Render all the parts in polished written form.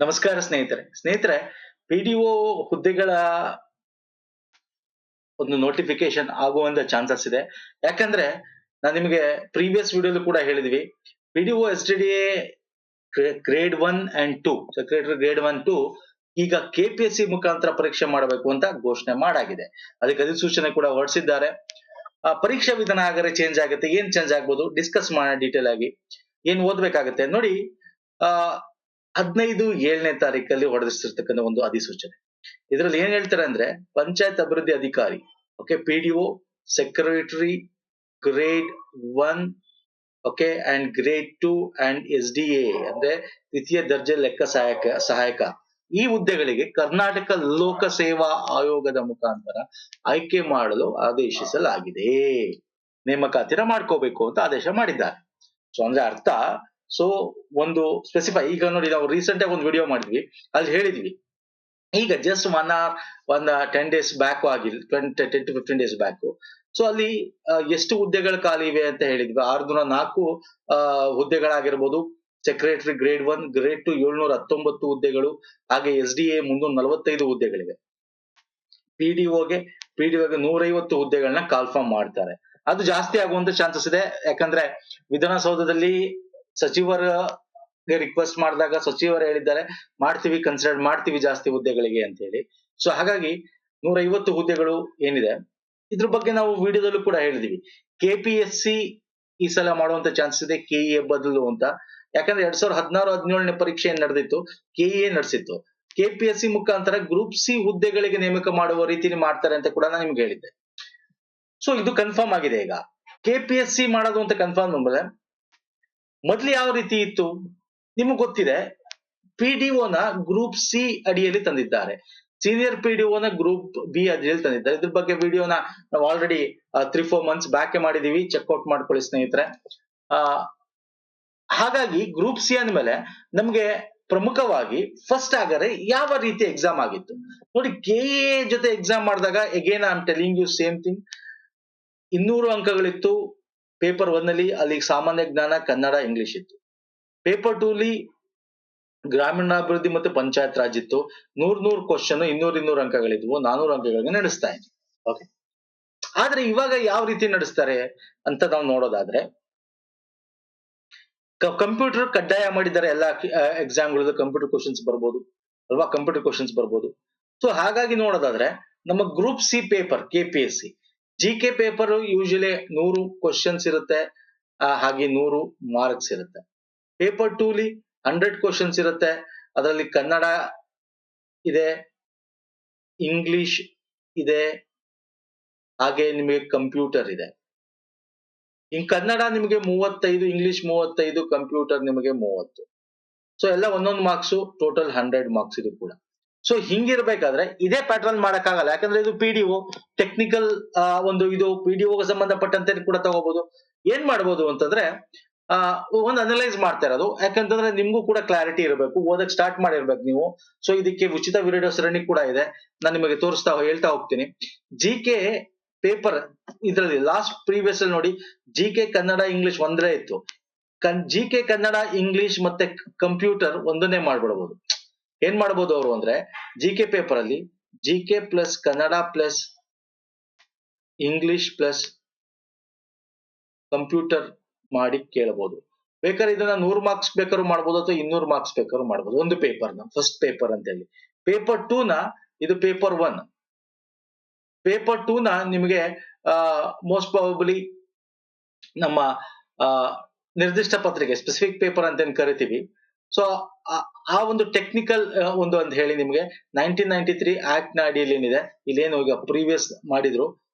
ನಮಸ್ಕಾರ ಸ್ನೇಹಿತರೆ ಪಿಡಿಒ ಹುದ್ದೆಗಳ ಒಂದು ನೋಟಿಫಿಕೇಶನ್ ಆಗುವಂತ ಚಾನ್ಸಸ್ ಇದೆ. ಯಾಕಂದ್ರೆ ನಾನು ನಿಮಗೆ ಪ್ರೀವಿಯಸ್ ವಿಡಿಯೋಲು ಕೂಡ ಹೇಳಿದ್ವಿ, PDO SDDA grade 1 and 2 secretary grade 1-2 ಈಗ ಕೆಪಿಎಸ್ಸಿ ಮುಖಾಂತರ ಪರೀಕ್ಷೆ ಮಾಡಬೇಕು ಅಂತ ಘೋಷಣೆ ಮಾಡಾಗಿದೆ. ಅದಕ್ಕೆ ಅಧಿಸೂಚನೆ ಕೂಡ ಹೊರಡಿಸಿದ್ದಾರೆ. ಪರೀಕ್ಷಾ ವಿಧಾನ ಹಾಗಾದ್ರೆ ಚೇಂಜ್ ಆಗುತ್ತೆ, ಏನ್ ಚೇಂಜ್ ಆಗ್ಬೋದು ಡಿಸ್ಕಸ್ ಮಾಡೋಣ ಡೀಟೇಲ್ ಆಗಿ. ಏನ್ ಓದ್ಬೇಕಾಗತ್ತೆ ನೋಡಿ, 15/7 ತಾರೀಕಲ್ಲಿ ಹೊರಡಿಸಿರ್ತಕ್ಕಂಥ ಒಂದು ಅಧಿಸೂಚನೆ. ಇದರಲ್ಲಿ ಏನ್ ಹೇಳ್ತಾರೆ ಅಂದ್ರೆ, ಪಂಚಾಯತ್ ಅಭಿವೃದ್ಧಿ ಅಧಿಕಾರಿ okay PDO secretary grade 1 okay and grade 2 and SDA ಅಂದ್ರೆ ದ್ವಿತೀಯ ದರ್ಜೆ ಲೆಕ್ಕ ಸಹಾಯಕ ಈ ಹುದ್ದೆಗಳಿಗೆ ಕರ್ನಾಟಕ ಲೋಕ ಸೇವಾ ಆಯೋಗದ ಮುಖಾಂತರ ಆಯ್ಕೆ ಮಾಡಲು ಆದೇಶಿಸಲಾಗಿದೆ. ನೇಮಕಾತಿನ ಮಾಡ್ಕೋಬೇಕು ಅಂತ ಆದೇಶ ಮಾಡಿದ್ದಾರೆ. ಸೊ ಅಂದ್ರೆ ಅರ್ಥ, ಸೊ ಒಂದು ಸ್ಪೆಸಿಫೈ, ಈಗ ನೋಡಿ ನಾವು ರೀಸೆಂಟ್ ಆಗಿ ಒಂದು ವಿಡಿಯೋ ಮಾಡಿದ್ವಿ, ಅಲ್ಲಿ ಹೇಳಿದ್ವಿ ಈಗ ಜಸ್ಟ್ 10 days ಬ್ಯಾಕ್ ಆಗಿಲ್ಲ, 10 to 15 days ಬ್ಯಾಕ್. ಸೊ ಅಲ್ಲಿ ಎಷ್ಟು ಹುದ್ದೆಗಳು ಖಾಲಿ ಇವೆ ಅಂತ ಹೇಳಿದ್ವಿ, 604 ಹುದ್ದೆಗಳಾಗಿರ್ಬೋದು. ಸೆಕ್ರೆಟರಿ ಗ್ರೇಡ್ 1 ಗ್ರೇಡ್ 2 719 ಹುದ್ದೆಗಳು, ಹಾಗೆ ಎಸ್ಡಿಎ 345 ಹುದ್ದೆಗಳಿವೆ. ಪಿಡಿಒಗೆ 150 ಹುದ್ದೆಗಳನ್ನ ಕಾಲ್ಫಾರ್ಮ್ ಮಾಡ್ತಾರೆ. ಅದು ಜಾಸ್ತಿ ಆಗುವಂತ ಚಾನ್ಸಸ್ ಇದೆ. ಯಾಕಂದ್ರೆ ವಿಧಾನಸೌಧದಲ್ಲಿ ಸಚಿವರಿಗೆ ರಿಕ್ವೆಸ್ಟ್ ಮಾಡಿದಾಗ ಸಚಿವರು ಹೇಳಿದ್ದಾರೆ ಮಾಡ್ತೀವಿ, ಕನ್ಸಿಡರ್ ಮಾಡ್ತೀವಿ ಜಾಸ್ತಿ ಹುದ್ದೆಗಳಿಗೆ ಅಂತ ಹೇಳಿ. ಸೊ ಹಾಗಾಗಿ 150 ಹುದ್ದೆಗಳು ಏನಿದೆ ಇದ್ರ ಬಗ್ಗೆ ನಾವು ವಿಡಿಯೋದಲ್ಲೂ ಕೂಡ ಹೇಳಿದೀವಿ. ಕೆಪಿಎಸ್ಸಿ ಈ ಸಲ ಮಾಡುವಂತ ಚಾನ್ಸಸ್ ಇದೆ ಕೆಇಎ ಬದಲು ಅಂತ. ಯಾಕಂದ್ರೆ 2016-17 ಪರೀಕ್ಷೆ ನಡೆದಿತ್ತು, ಕೆಇಎ ನಡೆಸಿತ್ತು. ಕೆಪಿಎಸ್ಸಿ ಮುಖಾಂತರ ಗ್ರೂಪ್ ಸಿ ಹುದ್ದೆಗಳಿಗೆ ನೇಮಕ ಮಾಡುವ ರೀತಿಯಲ್ಲಿ ಮಾಡ್ತಾರೆ ಅಂತ ಕೂಡ ನಾನು ನಿಮ್ಗೆ ಹೇಳಿದ್ದೆ. ಸೊ ಇದು ಕನ್ಫರ್ಮ್ ಆಗಿದೆ. ಈಗ ಕೆಪಿಎಸ್ಸಿ ಮಾಡೋದು ಅಂತ ಕನ್ಫರ್ಮ್ ಅಂದ್ರೆ ಮೊದ್ಲು ಯಾವ ರೀತಿ ಇತ್ತು ನಿಮ್ಗೆ ಗೊತ್ತಿದೆ. ಪಿಡಿಒನ ಗ್ರೂಪ್ ಸಿ ಅಡಿಯಲ್ಲಿ ತಂದಿದ್ದಾರೆ, ಸೀನಿಯರ್ ಪಿಡಿಒನ ಗ್ರೂಪ್ ಬಿ ಅಡಿಯಲ್ಲಿ ತಂದಿದ್ದಾರೆ. ಇದ್ರ ಬಗ್ಗೆ ವಿಡಿಯೋನ ನಾವು ಆಲ್ರೆಡಿ 3-4 months ಬ್ಯಾಕ್ ಮಾಡಿದೀವಿ, ಚೆಕ್ಔಟ್ ಮಾಡ್ಕೊಳ್ಳಿ ಸ್ನೇಹಿತರೆ. ಹಾಗಾಗಿ ಗ್ರೂಪ್ ಸಿ ಅಂದ್ಮೇಲೆ ನಮ್ಗೆ ಪ್ರಮುಖವಾಗಿ ಫಸ್ಟ್ ಆಗರೆ ಯಾವ ರೀತಿ ಎಕ್ಸಾಮ್ ಆಗಿತ್ತು ನೋಡಿ. ಕೆಎ ಜೊತೆ ಎಕ್ಸಾಮ್ ಮಾಡಿದಾಗ again I am telling you same thing. 200 ಅಂಕಗಳಿತ್ತು ಪೇಪರ್ 1 ಅಲ್ಲಿ. ಅಲ್ಲಿ ಸಾಮಾನ್ಯ ಜ್ಞಾನ, ಕನ್ನಡ, ಇಂಗ್ಲಿಷ್ ಇತ್ತು. ಪೇಪರ್ 2 ಅಲ್ಲಿ ಗ್ರಾಮೀಣಾಭಿವೃದ್ಧಿ ಮತ್ತು ಪಂಚಾಯತ್ ರಾಜ್ ಇತ್ತು. 100 ಕ್ವಶನ್, 200 ಅಂಕಗಳಿದ್ವು, 400 ಅಂಕಗಳಿಗೆ ನಡೆಸ್ತಾ ಇದ್ವಿ. ಓಕೆ, ಆದ್ರೆ ಇವಾಗ ಯಾವ ರೀತಿ ನಡೆಸ್ತಾರೆ ಅಂತ ನಾವು ನೋಡೋದಾದ್ರೆ, ಕಂಪ್ಯೂಟರ್ ಕಡ್ಡಾಯ ಮಾಡಿದ್ದಾರೆ. ಎಲ್ಲ ಎಕ್ಸಾಮ್ಗಳದ್ದು ಕಂಪ್ಯೂಟರ್ ಕ್ವಶನ್ಸ್ ಬರ್ಬೋದು ಅಲ್ವಾ, ಕಂಪ್ಯೂಟರ್ ಕ್ವಶನ್ಸ್ ಬರ್ಬೋದು. ಸೊ ಹಾಗಾಗಿ ನೋಡೋದಾದ್ರೆ ನಮ್ಮ group C paper KPSC GK paper usually 100 questions ಇರುತ್ತೆ, ಹಾಗೆ 100 ಮಾರ್ಕ್ಸ್ ಇರುತ್ತೆ. ಪೇಪರ್ 2 ಅಲ್ಲಿ 100 ಕ್ವಶನ್ಸ್ ಇರುತ್ತೆ. ಅದರಲ್ಲಿ ಕನ್ನಡ ಇದೆ, ಇಂಗ್ಲಿಷ್ ಇದೆ, ಹಾಗೆ ನಿಮಗೆ ಕಂಪ್ಯೂಟರ್ ಇದೆ. ಕನ್ನಡ ನಿಮಗೆ 35, ಇಂಗ್ಲಿಷ್ 35, ಕಂಪ್ಯೂಟರ್ ನಿಮಗೆ 30. ಸೊ ಎಲ್ಲ ಒಂದೊಂದು ಮಾರ್ಕ್ಸ್, ಟೋಟಲ್ 100 ಮಾರ್ಕ್ಸ್ ಇದು ಕೂಡ. ಸೊ ಹಿಂಗಿರ್ಬೇಕಾದ್ರೆ ಇದೇ ಪ್ಯಾಟರ್ನ್ ಮಾಡಕ್ಕಾಗಲ್ಲ, ಯಾಕಂದ್ರೆ ಇದು ಪಿಡಿಒ ಟೆಕ್ನಿಕಲ್ ಒಂದು ಇದು ಪಿಡಿಒಗೆ ಸಂಬಂಧಪಟ್ಟಂತೆ ಕೂಡ ತಗೋಬಹುದು. ಏನ್ ಮಾಡ್ಬೋದು ಅಂತಂದ್ರೆ ಒಂದು ಅನಲೈಸ್ ಮಾಡ್ತಾ ಇರೋದು, ಯಾಕಂತಂದ್ರೆ ನಿಮ್ಗೂ ಕೂಡ ಕ್ಲಾರಿಟಿ ಇರಬೇಕು, ಓದಕ್ ಸ್ಟಾರ್ಟ್ ಮಾಡಿರ್ಬೇಕು ನೀವು. ಸೊ ಇದಕ್ಕೆ ಉಚಿತ ವಿಡಿಯೋ ಸರಣಿ ಕೂಡ ಇದೆ, ನಾನು ನಿಮಗೆ ಹೇಳ್ತಾ ಹೋಗ್ತೀನಿ. ಜಿಕೆ ಪೇಪರ್ ಇದರಲ್ಲಿ ಲಾಸ್ಟ್ ಪ್ರೀವಿಯಸ್ ಅಲ್ಲಿ ನೋಡಿ, ಜಿಕೆ ಕನ್ನಡ ಇಂಗ್ಲಿಷ್ ಒಂದೇ ಇತ್ತು. ಜಿಕೆ ಕನ್ನಡ ಇಂಗ್ಲಿಷ್ ಮತ್ತೆ ಕಂಪ್ಯೂಟರ್ ಒಂದನ್ನೇ ಮಾಡ್ಬಿಡಬಹುದು. ಏನ್ ಮಾಡ್ಬೋದು ಅವರು ಅಂದ್ರೆ, ಜಿಕೆ ಪೇಪರ್ ಅಲ್ಲಿ GK plus Kannada plus English plus computer ಮಾಡಿ ಕೇಳಬಹುದು. ಬೇಕಾದ್ರೆ ಇದನ್ನ 100 ಮಾರ್ಕ್ಸ್ ಬೇಕಾದ್ರೂ ಮಾಡ್ಬೋದು, ಅಥವಾ 200 ಮಾರ್ಕ್ಸ್ ಬೇಕಾದ್ರೂ ಮಾಡ್ಬೋದು ಒಂದು ಪೇಪರ್ ನ, ಫಸ್ಟ್ ಪೇಪರ್ ಅಂತ ಹೇಳಿ. ಪೇಪರ್ 2 ನ ಇದು ಪೇಪರ್ 1. ಪೇಪರ್ 2 ನ ನಿಮಗೆ ಮೋಸ್ಟ್ ಪ್ರಾಬಬ್ಲಿ ನಮ್ಮ ನಿರ್ದಿಷ್ಟ ಪತ್ರಿಕೆ ಸ್ಪೆಸಿಫಿಕ್ ಪೇಪರ್ ಅಂತ ಏನ್ ಕರಿತೀವಿ. ಸೊ ಆ ಒಂದು ಟೆಕ್ನಿಕಲ್ ಒಂದು ಅಂತ ಹೇಳಿ ನಿಮ್ಗೆ 1993 ಆಕ್ಟ್ ನ ಅಡಿಯಲ್ಲಿ ಏನಿದೆ, ಇಲ್ಲೇನು ಈಗ ಪ್ರೀವಿಯಸ್ ಮಾಡಿದ್ರು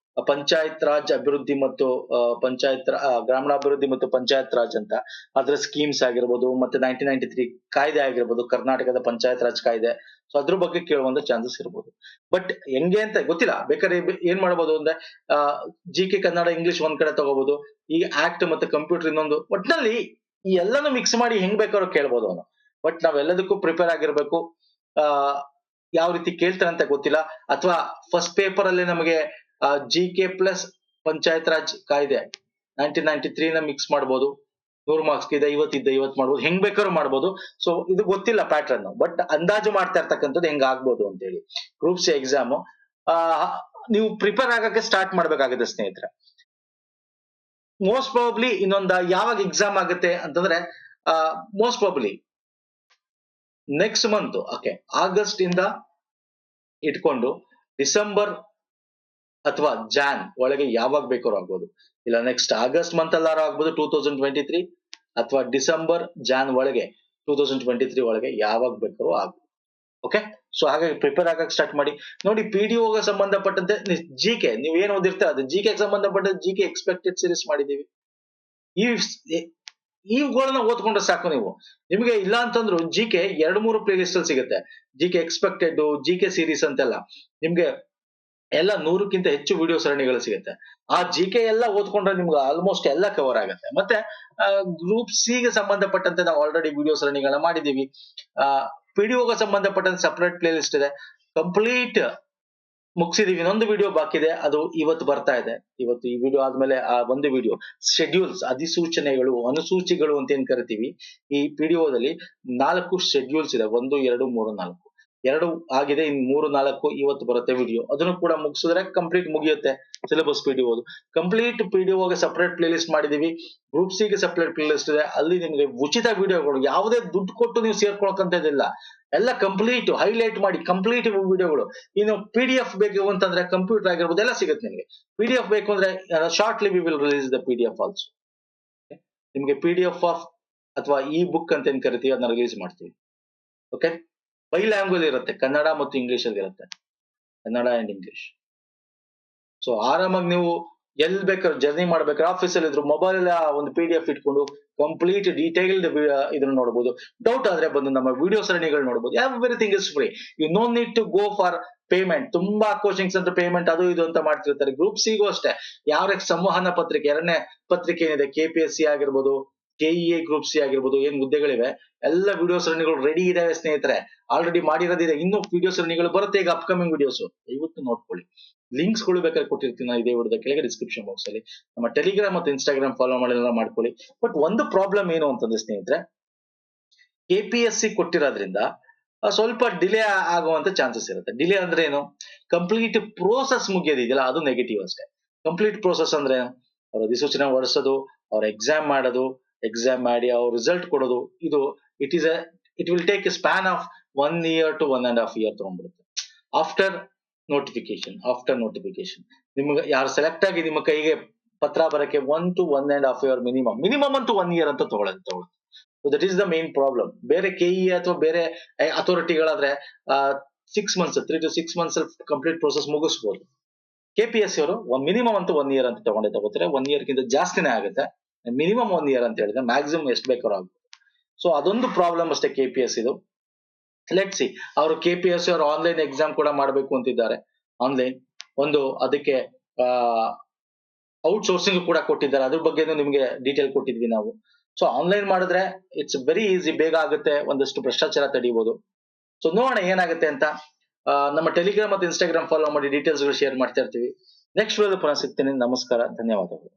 ಪಂಚಾಯತ್ ರಾಜ್ ಅಭಿವೃದ್ಧಿ ಮತ್ತು ಗ್ರಾಮೀಣಾಭಿವೃದ್ಧಿ ಮತ್ತು ಪಂಚಾಯತ್ ರಾಜ್ ಅಂತ, ಅದರ ಸ್ಕೀಮ್ಸ್ ಆಗಿರ್ಬೋದು, ಮತ್ತೆ 1993 ಕಾಯ್ದೆ ಆಗಿರ್ಬೋದು, ಕರ್ನಾಟಕದ ಪಂಚಾಯತ್ ರಾಜ್ ಕಾಯ್ದೆ. ಸೊ ಅದ್ರ ಬಗ್ಗೆ ಕೇಳುವಂತ ಚಾನ್ಸಸ್ ಇರ್ಬೋದು. ಬಟ್ ಹೆಂಗೆ ಅಂತ ಗೊತ್ತಿಲ್ಲ, ಬೇಕಾದ್ರೆ ಏನ್ ಮಾಡ್ಬೋದು ಅಂದ್ರೆ ಜಿಕೆ ಕನ್ನಡ ಇಂಗ್ಲಿಷ್ ಒಂದ್ ಕಡೆ ತಗೋಬಹುದು, ಈ ಆಕ್ಟ್ ಮತ್ತೆ ಕಂಪ್ಯೂಟರ್ ಇನ್ನೊಂದು. ಒಟ್ನಲ್ಲಿ ಈ ಎಲ್ಲಾನು ಮಿಕ್ಸ್ ಮಾಡಿ ಹೆಂಗ್ ಬೇಕಾದ್ರೂ ಕೇಳ್ಬೋದು ಅವನು. ಬಟ್ ನಾವೆಲ್ಲದಕ್ಕೂ ಪ್ರಿಪೇರ್ ಆಗಿರ್ಬೇಕು. ಯಾವ ರೀತಿ ಕೇಳ್ತಾರೆ ಅಂತ ಗೊತ್ತಿಲ್ಲ. ಅಥವಾ ಫಸ್ಟ್ ಪೇಪರ್ ಅಲ್ಲಿ ನಮಗೆ ಜಿಕೆ ಪ್ಲಸ್ ಪಂಚಾಯತ್ ರಾಜ್ ಕಾಯ್ದೆ 1993 ನ ಮಿಕ್ಸ್ ಮಾಡ್ಬೋದು, 100 ಮಾರ್ಕ್ಸ್ ಇದೆ 50 ಮಾಡ್ಬೋದು, ಹೆಂಗ್ ಬೇಕಾದ್ರೂ ಮಾಡ್ಬೋದು. ಸೊ ಇದು ಗೊತ್ತಿಲ್ಲ ಪ್ಯಾಟರ್ನ್, ಬಟ್ ಅಂದಾಜು ಮಾಡ್ತಾ ಇರ್ತಕ್ಕಂಥದ್ದು ಹೆಂಗ್ ಆಗ್ಬೋದು ಅಂತ ಹೇಳಿ. ಗ್ರೂಪ್ ಸಿ ಎಕ್ಸಾಮ್ ನೀವು ಪ್ರಿಪೇರ್ ಆಗಕ್ಕೆ ಸ್ಟಾರ್ಟ್ ಮಾಡ್ಬೇಕಾಗುತ್ತೆ ಸ್ನೇಹಿತರೆ. ಮೋಸ್ಟ್ ಪ್ರಾಬಬ್ಲಿ ಇನ್ನೊಂದು ಯಾವಾಗ ಎಕ್ಸಾಮ್ ಆಗುತ್ತೆ ಅಂತಂದ್ರೆ most probably next month, okay, August ಇಂದ ಇಟ್ಕೊಂಡು ಡಿಸೆಂಬರ್ ಅಥವಾ ಜಾನ್ ಒಳಗೆ ಯಾವಾಗ ಬೇಕಾದ್ರೂ ಆಗ್ಬೋದು. ಇಲ್ಲ ನೆಕ್ಸ್ಟ್ ಆಗಸ್ಟ್ ಮಂತ್ ಅಲ್ಲಾರು ಆಗ್ಬೋದು 2023, ಅಥವಾ ಡಿಸೆಂಬರ್ ಜಾನ್ ಒಳಗೆ 2023 ಒಳಗೆ ಯಾವಾಗ ಬೇಕಾದ್ರೂ ಆಗ್ಬೋದು. ಓಕೆ, ಸೊ ಹಾಗಾಗಿ ಪ್ರಿಪೇರ್ ಆಗಕ್ಕೆ ಸ್ಟಾರ್ಟ್ ಮಾಡಿ. ನೋಡಿ, PDOಗೆ ಸಂಬಂಧಪಟ್ಟಂತೆ GK ನೀವು ಏನ್ ಓದಿರ್ತೀರ ಅದು GK ಸಂಬಂಧಪಟ್ಟಂತೆ GK ಎಕ್ಸ್ಪೆಕ್ಟೆಡ್ ಸೀರೀಸ್ ಮಾಡಿದೀವಿ. ಇವುಗಳನ್ನ ಓದ್ಕೊಂಡ್ರೆ ಸಾಕು ನೀವು. ನಿಮಗೆ ಇಲ್ಲ ಅಂತಂದ್ರು GK 2-3 ಪ್ಲೇ ಲಿಸ್ಟ್ ಅಲ್ಲಿ ಸಿಗುತ್ತೆ. GK ಎಕ್ಸ್ಪೆಕ್ಟೆಡ್, GK ಸೀರೀಸ್ ಅಂತೆಲ್ಲ ನಿಮ್ಗೆ ಎಲ್ಲ 100ಕ್ಕಿಂತ ಹೆಚ್ಚು ವಿಡಿಯೋ ಸರಣಿಗಳು ಸಿಗುತ್ತೆ. ಆ GK ಎಲ್ಲ ಓದ್ಕೊಂಡ್ರೆ ನಿಮ್ಗೆ ಆಲ್ಮೋಸ್ಟ್ ಎಲ್ಲ ಕವರ್ ಆಗುತ್ತೆ. ಮತ್ತೆ ಗ್ರೂಪ್ ಸಿ ಗೆ ಸಂಬಂಧಪಟ್ಟಂತೆ ನಾವು ಆಲ್ರೆಡಿ ವಿಡಿಯೋ ಸರಣಿಗಳನ್ನ ಮಾಡಿದೀವಿ. PDOಗೆ ಸಂಬಂಧಪಟ್ಟಂತೆ ಸಪರೇಟ್ ಪ್ಲೇ ಲಿಸ್ಟ್ ಇದೆ, ಕಂಪ್ಲೀಟ್ ಮುಗಿಸಿದೀವಿ. ಇನ್ನೊಂದು ವಿಡಿಯೋ ಬಾಕಿ ಇದೆ, ಅದು ಇವತ್ತು ಬರ್ತಾ ಇದೆ. ಇವತ್ತು ಈ ವಿಡಿಯೋ ಆದ್ಮೇಲೆ ಆ ಒಂದು ವಿಡಿಯೋ ಶೆಡ್ಯೂಲ್ಸ್, ಅಧಿಸೂಚನೆಗಳು, ಅನುಸೂಚಿಗಳು ಅಂತ ಏನ್ ಕರಿತೀವಿ, ಈ PDOದಲ್ಲಿ 4 ಶೆಡ್ಯೂಲ್ಸ್ ಇದೆ. 1, 2, 3, 4 2 ಆಗಿದೆ, ಇನ್ 3, 4 ಇವತ್ತು ಬರುತ್ತೆ ವಿಡಿಯೋ. ಅದನ್ನು ಕೂಡ ಮುಗಿಸಿದ್ರೆ ಕಂಪ್ಲೀಟ್ ಮುಗಿಯುತ್ತೆ ಸಿಲೆಬಸ್ PDOದು. ಕಂಪ್ಲೀಟ್ PDOಗೆ ಸಪರೇಟ್ ಪ್ಲೇ ಲಿಸ್ಟ್ ಮಾಡಿದೀವಿ. ಗ್ರೂಪ್ ಸಿ ಗೆ ಸಪರೇಟ್ ಪ್ಲೇ ಲಿಸ್ಟ್ ಇದೆ. ಅಲ್ಲಿ ನಿಮಗೆ ಉಚಿತ ವಿಡಿಯೋಗಳು, ಯಾವುದೇ ದುಡ್ಡು ಕೊಟ್ಟು ನೀವು ಸೇರ್ಕೊಳಕಂತದಿಲ್ಲ, ಎಲ್ಲ ಕಂಪ್ಲೀಟ್ ಹೈಲೈಟ್ ಮಾಡಿ ಕಂಪ್ಲೀಟ್ ವಿಡಿಯೋಗಳು. ಇನ್ನು PDF ಬೇಕು ಅಂತಂದ್ರೆ ಕಂಪ್ಯೂಟರ್ ಆಗಿರ್ಬೋದು ಎಲ್ಲ ಸಿಗುತ್ತೆ ನಿಮಗೆ. PDF ಬೇಕು ಅಂದ್ರೆ shortly we will release the PDF also. ನಿಮ್ಗೆ PDF ಆಫ್ ಅಥವಾ ಈ ಬುಕ್ ಅಂತ ಏನ್ ಕರಿತೀವಿ ಅದನ್ನ ರಿಲೀಸ್ ಮಾಡ್ತೀವಿ. ಓಕೆ, ಬೈ ಲ್ಯಾಂಗ್ವೇಜ್ ಇರುತ್ತೆ, ಕನ್ನಡ ಮತ್ತು ಇಂಗ್ಲಿಷ್ ಅಲ್ಲಿ ಇರುತ್ತೆ, ಕನ್ನಡ ಅಂಡ್ ಇಂಗ್ಲಿಷ್. ಸೊ ಆರಾಮಾಗಿ ನೀವು ಎಲ್ಲಿ ಬೇಕಾದ್ರೂ ಜರ್ನಿ ಮಾಡ್ಬೇಕಾದ್ರೆ ಆಫೀಸಲ್ಲಿ ಇದ್ರು ಮೊಬೈಲ್ ಒಂದು PDF ಇಟ್ಕೊಂಡು ಕಂಪ್ಲೀಟ್ ಡೀಟೇಲ್ಡ್ ಇದನ್ನ ನೋಡಬಹುದು. ಡೌಟ್ ಆದ್ರೆ ಬಂದು ನಮ್ಮ ವಿಡಿಯೋ ಸರಣಿಗಳು ನೋಡಬಹುದು. Everything is free. You no need to go for payment. ತುಂಬಾ ಕೋಚಿಂಗ್ ಸೆಂಟರ್ ಪೇಮೆಂಟ್ ಅದು ಇದು ಅಂತ ಮಾಡ್ತಿರ್ತಾರೆ. ಗ್ರೂಪ್ ಸಿಗೂ ಅಷ್ಟೇ, ಯಾವ ಸಂವಹನ ಪತ್ರಿಕೆ 2ನೇ ಪತ್ರಿಕೆ ಏನಿದೆ, KPSC ಆಗಿರ್ಬೋದು, KEA ಗ್ರೂಪ್ ಸಿ ಆಗಿರ್ಬೋದು, ಏನ್ ಹುದ್ದೆಗಳಿವೆ ಎಲ್ಲ ವಿಡಿಯೋ ಸರಣಿಗಳು ರೆಡಿ ಇದಾವೆ ಸ್ನೇಹಿತರೆ. ಆಲ್ರೆಡಿ ಮಾಡಿರೋದಿದೆ, ಇನ್ನು ವಿಡಿಯೋ ಸರಣಿಗಳು ಬರುತ್ತೆ ಈಗ ಅಪ್ಕಮಿಂಗ್ ವಿಡಿಯೋಸ್. ಇವತ್ತು ನೋಡ್ಕೊಳ್ಳಿ, ಲಿಂಕ್ಸ್ ಗಳು ಬೇಕಾದ್ರೆ ಕೊಟ್ಟಿರ್ತೀನಿ ನಾನು ಇದೇ ವಿಡಿಯೋದ ಕೆಳಗೆ ಡಿಸ್ಕ್ರಿಪ್ಷನ್ ಬಾಕ್ಸ್ ಅಲ್ಲಿ. ನಮ್ಮ ಟೆಲಿಗ್ರಾಮ್ ಮತ್ತು Instagram ಫಾಲೋ ಮಾಡಿಲ್ಲ ಮಾಡ್ಕೊಳ್ಳಿ. ಬಟ್ ಒಂದು ಪ್ರಾಬ್ಲಮ್ ಏನು ಅಂತಂದ್ರೆ ಸ್ನೇಹಿತರೆ, KPSC ಕೊಟ್ಟಿರೋದ್ರಿಂದ ಸ್ವಲ್ಪ ಡಿಲೇ ಆಗುವಂತ ಚಾನ್ಸಸ್ ಇರುತ್ತೆ. ಡಿಲೇ ಅಂದ್ರೆ ಏನು, ಕಂಪ್ಲೀಟ್ ಪ್ರೋಸೆಸ್ ಮುಗಿಯೋದಿದೆಯಲ್ಲ ಅದು ನೆಗೆಟಿವ್ ಅಷ್ಟೇ. ಕಂಪ್ಲೀಟ್ ಪ್ರೋಸೆಸ್ ಅಂದ್ರೆ ಅವ್ರ ಅಧಿಸೂಚನೆ ಹೊರಡಿಸೋದು, ಅವ್ರ ಎಕ್ಸಾಮ್ ಮಾಡೋದು, ಎಕ್ಸಾಮ್ ಮಾಡಿ ಅವ್ರ ರಿಸಲ್ಟ್ ಕೊಡೋದು, ಇದು it will take a span of 1 year to 1.5 year ತಗೊಂಡ್ಬಿಡುತ್ತೆ. ಆಫ್ಟರ್ ನೋಟಿಫಿಕೇಶನ್ ನಿಮ್ಗೆ ಯಾರು ಸೆಲೆಕ್ಟ್ ಆಗಿ ನಿಮ್ಮ ಕೈಗೆ ಪತ್ರ ಬರಕ್ಕೆ 1 to 1.5 year ಮಿನಿಮಮ್ ಅಂತೂ 1 year ಅಂತ ತಗೊಳುತ್ತೆ. That is the main problem. ಬೇರೆ KE ಅಥವಾ ಬೇರೆ ಅಥಾರಿಟಿಗಳಾದ್ರೆ 6 months 3 to 6 months complete process ಮುಗಿಸ್ಬೋದು. KPSC ಅವರು ಮಿನಿಮಮ್ ಅಂತೂ 1 year ಅಂತ ತಗೋತಾರೆ. 1 year ಗಿಂತ ಜಾಸ್ತಿನೇ ಆಗುತ್ತೆ. ಮಿನಿಮಮ್ 1 year ಅಂತ ಹೇಳಿದ್ರೆ ಮ್ಯಾಕ್ಸಿಮಮ್ ಎಷ್ಟು ಬೇಕಾದ್ರೂ ಆಗುತ್ತೆ. ಸೊ ಅದೊಂದು ಪ್ರಾಬ್ಲಮ್ ಅಷ್ಟೇ KPSC ಇದು. ಲೆಟ್ಸ್ ಸಿ, ಅವರು KPSC ಅವರು ಆನ್ಲೈನ್ ಎಕ್ಸಾಮ್ ಕೂಡ ಮಾಡಬೇಕು ಅಂತಿದ್ದಾರೆ. ಆನ್ಲೈನ್ ಒಂದು ಅದಕ್ಕೆ ಔಟ್ಸೋರ್ಸಿಂಗ್ ಕೂಡ ಕೊಟ್ಟಿದ್ದಾರೆ. ಅದ್ರ ಬಗ್ಗೆ ನಿಮ್ಗೆ ಡೀಟೇಲ್ ಕೊಟ್ಟಿದ್ವಿ ನಾವು. ಸೊ ಆನ್ಲೈನ್ ಮಾಡಿದ್ರೆ ಇಟ್ಸ್ ವೆರಿ ಈಸಿ, ಬೇಗ ಆಗುತ್ತೆ, ಒಂದಷ್ಟು ಭ್ರಷ್ಟಾಚಾರ ತಡೀಬಹುದು. ಸೊ ನೋಡೋಣ ಏನಾಗುತ್ತೆ ಅಂತ. ನಮ್ಮ ಟೆಲಿಗ್ರಾಮ್ ಮತ್ತು Instagram ಫಾಲೋ ಮಾಡಿ ಡೀಟೇಲ್ಸ್ ಗಳು ಶೇರ್ ಮಾಡ್ತಾ ಇರ್ತೀವಿ. ನೆಕ್ಸ್ಟ್ ವಿಡಿಯೋ ಪುನಃ ಸಿಗ್ತೀನಿ. ನಮಸ್ಕಾರ, ಧನ್ಯವಾದಗಳು.